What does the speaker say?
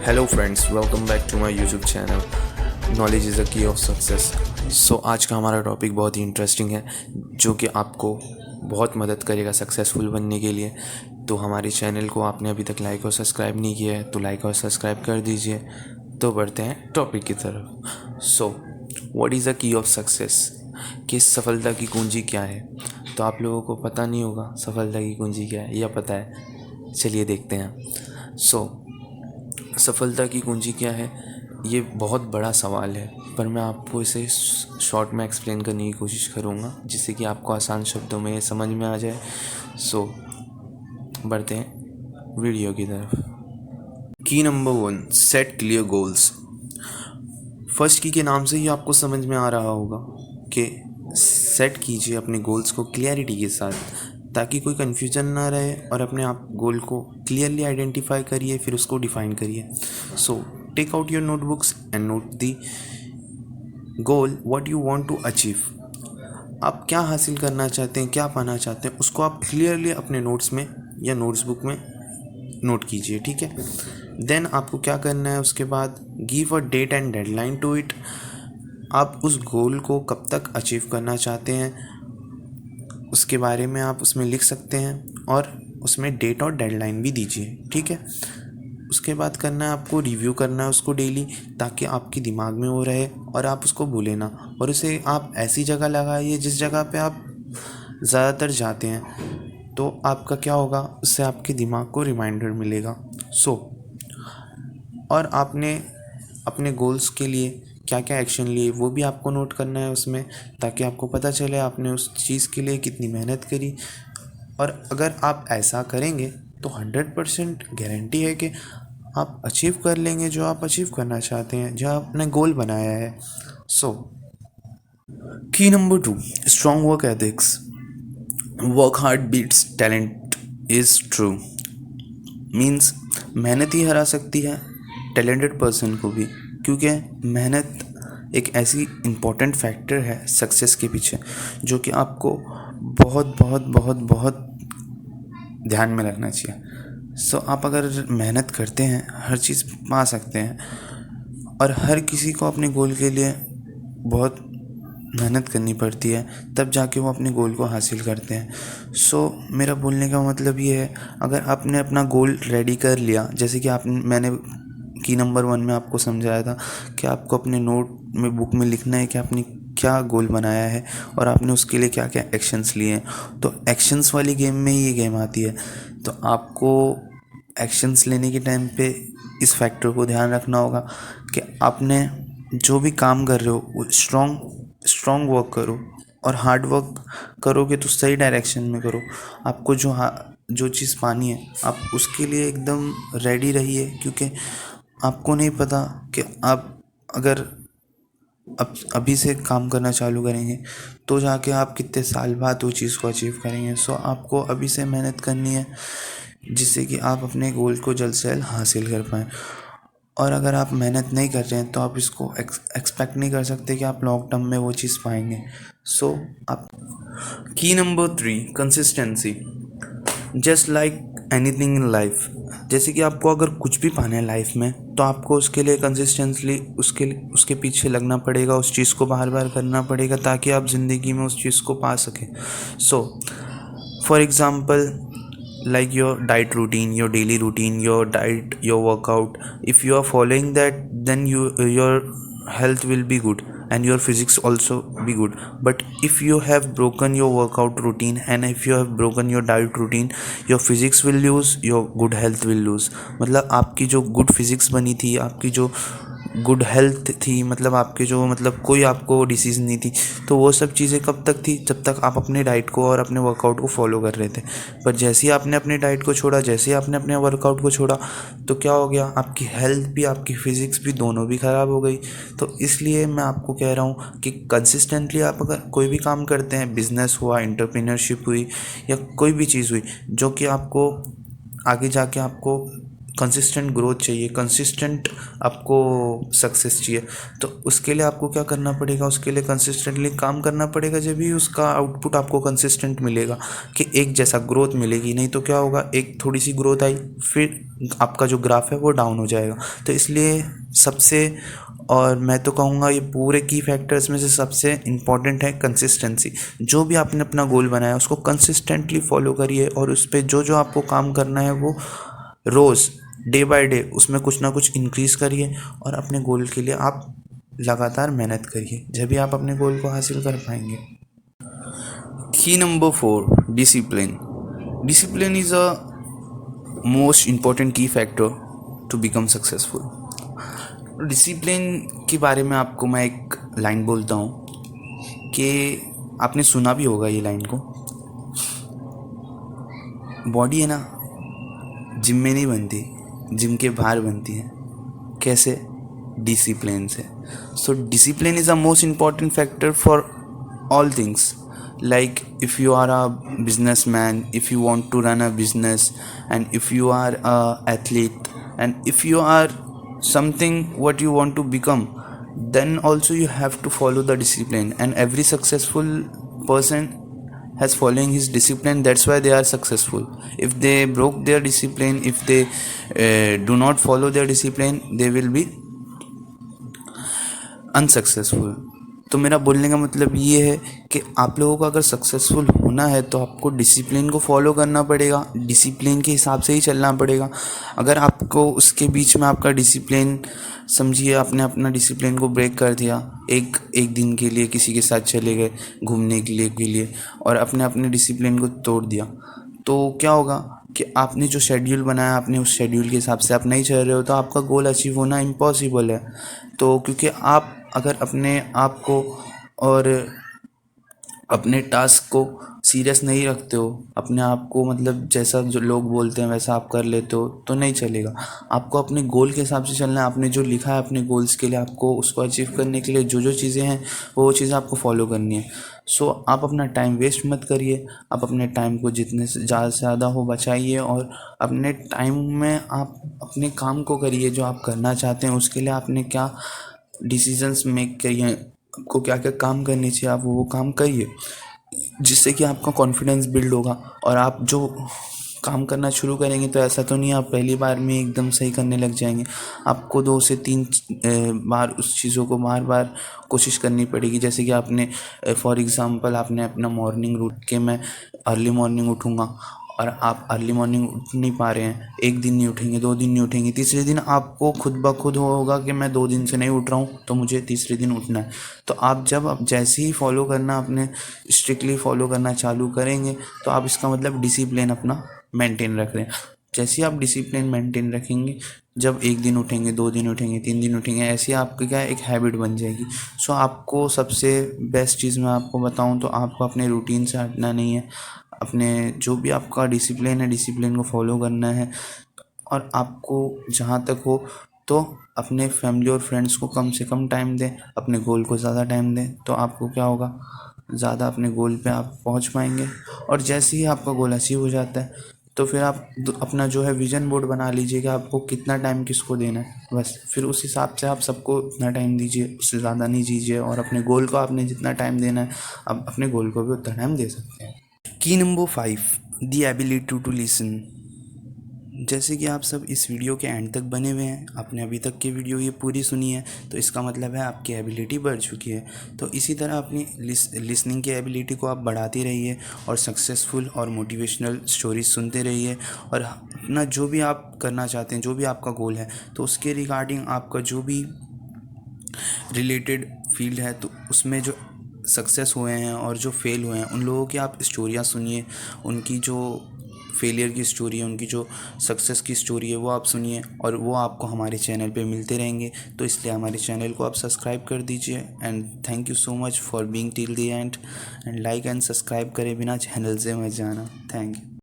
Hello friends, welcome back to my YouTube channel knowledge is the key of success. So आज का हमारा topic बहुत ही interesting है जो कि आपको बहुत मदद करेगा सक्सेसफुल बनने के लिए। तो हमारे चैनल को आपने अभी तक लाइक और सब्सक्राइब नहीं किया है तो लाइक और सब्सक्राइब कर दीजिए। तो बढ़ते हैं टॉपिक की तरफ। So what is the key of success, कि सफलता की कुंजी क्या है। तो आप लोगों को पता नहीं होगा सफलता की कुंजी क्या है, या पता है? चलिए देखते हैं। सफलता की कुंजी क्या है, ये बहुत बड़ा सवाल है, पर मैं आपको इसे शॉर्ट में एक्सप्लेन करने की कोशिश करूँगा जिससे कि आपको आसान शब्दों में समझ में आ जाए। बढ़ते हैं वीडियो की तरफ। की number 1, set clear goals. First की के नाम से ही आपको समझ में आ रहा होगा कि सेट कीजिए अपने गोल्स को क्लियरिटी के साथ, ताकि कोई कन्फ्यूजन ना रहे, और अपने आप गोल को क्लियरली आइडेंटिफाई करिए, फिर उसको डिफाइन करिए। Take out your notebooks and note the goal what you want to achieve. आप क्या हासिल करना चाहते हैं, क्या पाना चाहते हैं, उसको आप क्लियरली अपने नोट्स में या नोट्स बुक में नोट कीजिए, ठीक है। देन आपको क्या करना है, उसके बाद give a date and deadline to it. आप उस गोल को कब तक अचीव करना चाहते हैं उसके बारे में आप उसमें लिख सकते हैं, और उसमें डेट और डेडलाइन भी दीजिए, ठीक है। उसके बाद करना है आपको रिव्यू करना है उसको डेली, ताकि आपके दिमाग में वो रहे और आप उसको भूलें ना। और उसे आप ऐसी जगह लगाइए जिस जगह पे आप ज़्यादातर जाते हैं, तो आपका क्या होगा, उससे आपके दिमाग को रिमाइंडर मिलेगा। और आपने अपने गोल्स के लिए क्या क्या एक्शन लिए वो भी आपको नोट करना है उसमें, ताकि आपको पता चले आपने उस चीज़ के लिए कितनी मेहनत करी। और अगर आप ऐसा करेंगे तो 100% गारंटी है कि आप अचीव कर लेंगे जो आप अचीव करना चाहते हैं, जो आपने गोल बनाया है। की number 2, strong work ethics. Work hard beats talent is true. Means मेहनत ही हरा सकती है टैलेंटेड पर्सन को भी, क्योंकि मेहनत एक ऐसी इम्पोर्टेंट फैक्टर है सक्सेस के पीछे, जो कि आपको बहुत बहुत बहुत बहुत ध्यान में रखना चाहिए। आप अगर मेहनत करते हैं हर चीज़ पा सकते हैं, और हर किसी को अपने गोल के लिए बहुत मेहनत करनी पड़ती है, तब जाके वो अपने गोल को हासिल करते हैं। मेरा बोलने का मतलब ये है, अगर आपने अपना गोल रेडी कर लिया, जैसे कि मैंने की नंबर 1 में आपको समझाया था कि आपको अपने नोट में बुक में लिखना है कि आपने क्या गोल बनाया है और आपने उसके लिए क्या क्या एक्शंस लिए हैं। तो एक्शंस वाली गेम में ही ये गेम आती है। तो आपको एक्शंस लेने के टाइम पे इस फैक्टर को ध्यान रखना होगा कि आपने जो भी काम कर रहे हो वो स्ट्रॉन्ग वर्क करो, और हार्ड वर्क करोगे तो सही डायरेक्शन में करो। आपको जो चीज़ पानी है आप उसके लिए एकदम रेडी रहिए, क्योंकि आपको नहीं पता कि आप अगर अभी से काम करना चालू करेंगे तो जाके आप कितने साल बाद वो चीज़ को अचीव करेंगे। आपको अभी से मेहनत करनी है, जिससे कि आप अपने गोल को जल्द से जल्द हासिल कर पाएँ। और अगर आप मेहनत नहीं कर रहे हैं तो आप इसको एक्सपेक्ट नहीं कर सकते कि आप लॉन्ग टर्म में वो चीज़ पाएंगे। आप की number 3, consistency. Just like anything in life, जैसे कि आपको अगर कुछ भी पाना है लाइफ में, तो आपको उसके लिए कंसिस्टेंटली उसके पीछे लगना पड़ेगा, उस चीज़ को बार बार करना पड़ेगा, ताकि आप ज़िंदगी में उस चीज़ को पा सकें। For example, like your diet routine, your daily routine, your diet, your workout. If you are following that, then your health will be good and your physics also be good. But if you have broken your workout routine and if you have broken your diet routine, your physics will lose, your good health will lose. मतलब आपकी जो good physics बनी थी, आपकी जो good health थी, मतलब आपके जो कोई आपको डिसीज़ नहीं थी, तो वो सब चीज़ें कब तक थी, जब तक आप अपने डाइट को और अपने वर्कआउट को फॉलो कर रहे थे। पर जैसे ही आपने अपने डाइट को छोड़ा, जैसे ही आपने अपने वर्कआउट को छोड़ा, तो क्या हो गया, आपकी हेल्थ भी आपकी फिज़िक्स भी दोनों भी ख़राब हो गई। तो इसलिए मैं आपको कह रहा हूँ कि कंसिस्टेंटली आप अगर कोई भी काम करते हैं, बिजनेस हुआ, एंटरप्रेन्योरशिप हुई, या कोई भी चीज़ हुई जो कि आपको आगे जाके आपको कंसिस्टेंट ग्रोथ चाहिए, कंसिस्टेंट आपको सक्सेस चाहिए, तो उसके लिए आपको क्या करना पड़ेगा, उसके लिए कंसिस्टेंटली काम करना पड़ेगा। जब भी उसका आउटपुट आपको कंसिस्टेंट मिलेगा कि एक जैसा ग्रोथ मिलेगी, नहीं तो क्या होगा, एक थोड़ी सी ग्रोथ आई फिर आपका जो ग्राफ है वो डाउन हो जाएगा। तो इसलिए सबसे, और मैं तो कहूँगा ये पूरे की फैक्टर्स में से सबसे इम्पॉर्टेंट है कंसिस्टेंसी। जो भी आपने अपना गोल बनाया उसको कंसिस्टेंटली फॉलो करिए, और उस पर जो जो आपको काम करना है वो रोज़ डे बाय डे उसमें कुछ ना कुछ इंक्रीज़ करिए, और अपने गोल के लिए आप लगातार मेहनत करिए, जब भी आप अपने गोल को हासिल कर पाएंगे। Key number 4, discipline. Discipline is a most important key factor to become successful. डिसिप्लिन के बारे में आपको मैं एक लाइन बोलता हूँ कि आपने सुना भी होगा ये लाइन को, बॉडी है ना जिम में नहीं बनती, जिम के बाहर बनती है। कैसे? डिसिप्लिन से। So discipline is a most important factor for all things. Like if you are a businessman, if you want to run a business, and if you are a athlete, and if you are something what you want to become, then also you have to follow the discipline, and every successful person has following his discipline. That's why they are successful. If they broke their discipline, if they do not follow their discipline, they will be unsuccessful. तो मेरा बोलने का मतलब ये है कि आप लोगों को अगर सक्सेसफुल होना है तो आपको डिसिप्लिन को फॉलो करना पड़ेगा, डिसिप्लिन के हिसाब से ही चलना पड़ेगा। अगर आपको उसके बीच में आपका डिसिप्लिन, समझिए आपने अपना डिसिप्लिन को ब्रेक कर दिया, एक दिन के लिए किसी के साथ चले गए घूमने के लिए और अपने अपने डिसिप्लिन को तोड़ दिया, तो क्या होगा कि आपने जो शेड्यूल बनाया, आपने उस शेड्यूल के हिसाब से आप नहीं चल रहे हो, तो आपका गोल अचीव होना इम्पॉसिबल है। तो क्योंकि आप अगर अपने आप को और अपने टास्क को सीरियस नहीं रखते हो, अपने आप को मतलब जैसा जो लोग बोलते हैं वैसा आप कर लेते हो, तो नहीं चलेगा। आपको अपने गोल के हिसाब से चलना है। आपने जो लिखा है अपने गोल्स के लिए, आपको उसको अचीव करने के लिए जो जो चीज़ें हैं वो चीज़ें आपको फॉलो करनी है। सो आप अपना टाइम वेस्ट मत करिए, आप अपने टाइम को जितने से ज़्यादा हो बचाइए, और अपने टाइम में आप अपने काम को करिए जो आप करना चाहते हैं। उसके लिए आपने क्या डिसीजंस मेक करिए, आपको क्या क्या काम करने चाहिए, आप वो काम करिए, जिससे कि आपका कॉन्फिडेंस बिल्ड होगा। और आप जो काम करना शुरू करेंगे तो ऐसा तो नहीं आप पहली बार में एकदम सही करने लग जाएंगे। आपको 2 से 3 बार उस चीज़ों को बार बार कोशिश करनी पड़ेगी। जैसे कि आपने फॉर एग्ज़ाम्पल आपने अपना मॉर्निंग रूट के मैं अर्ली मॉर्निंग उठूँगा, और आप अर्ली मॉर्निंग उठ नहीं पा रहे हैं, एक दिन नहीं उठेंगे, 2 दिन नहीं उठेंगे, तीसरे दिन आपको खुद ब खुद होगा कि मैं 2 दिन से नहीं उठ रहा हूँ तो मुझे तीसरे दिन उठना है। तो आप जैसे ही फॉलो करना, अपने स्ट्रिक्टली फॉलो करना चालू करेंगे, तो आप इसका मतलब डिसिप्लिन अपना मेंटेन रख रहे हैं। जैसे ही आप डिसिप्लिन मेंटेन रखेंगे, जब 1 दिन उठेंगे, 2 दिन उठेंगे, 3 दिन उठेंगे, ऐसे आपकी क्या एक हैबिट बन जाएगी। सो आपको सबसे बेस्ट चीज़ मैं आपको बताऊं तो आपको अपने रूटीन से हटना नहीं है, अपने जो भी आपका डिसिप्लिन है डिसिप्लिन को फॉलो करना है। और आपको जहाँ तक हो तो अपने फैमिली और फ्रेंड्स को कम से कम टाइम दें, अपने गोल को ज़्यादा टाइम दें, तो आपको क्या होगा, ज़्यादा अपने गोल पे आप पहुंच पाएंगे। और जैसे ही आपका गोल अचीव हो जाता है तो फिर आप अपना जो है विजन बोर्ड बना लीजिए कि आपको कितना टाइम किसको देना है, बस फिर उस हिसाब से आप सबको उतना टाइम दीजिए, उससे ज़्यादा नहीं दीजिए। और अपने गोल को आपने जितना टाइम देना है, आप अपने गोल को भी उतना टाइम दे सकते हैं। की number 5, the ability to listen. जैसे कि आप सब इस वीडियो के एंड तक बने हुए हैं, आपने अभी तक की वीडियो ये पूरी सुनी है, तो इसका मतलब है आपकी एबिलिटी बढ़ चुकी है। तो इसी तरह अपनी लिसनिंग की एबिलिटी को आप बढ़ाते रहिए, और सक्सेसफुल और मोटिवेशनल स्टोरीज सुनते रहिए। और अपना जो भी आप करना चाहते हैं, जो भी आपका गोल है, तो उसके रिगार्डिंग आपका जो भी रिलेटेड फील्ड है, तो उसमें जो सक्सेस हुए हैं और जो फेल हुए हैं उन लोगों की आप स्टोरियाँ सुनिए, उनकी जो फेलियर की स्टोरी है, उनकी जो सक्सेस की स्टोरी है वो आप सुनिए, और वो आपको हमारे चैनल पे मिलते रहेंगे। तो इसलिए हमारे चैनल को आप सब्सक्राइब कर दीजिए। And thank you so much for being till the end like and subscribe करे बिना चैनल से मत जाना। Thank you.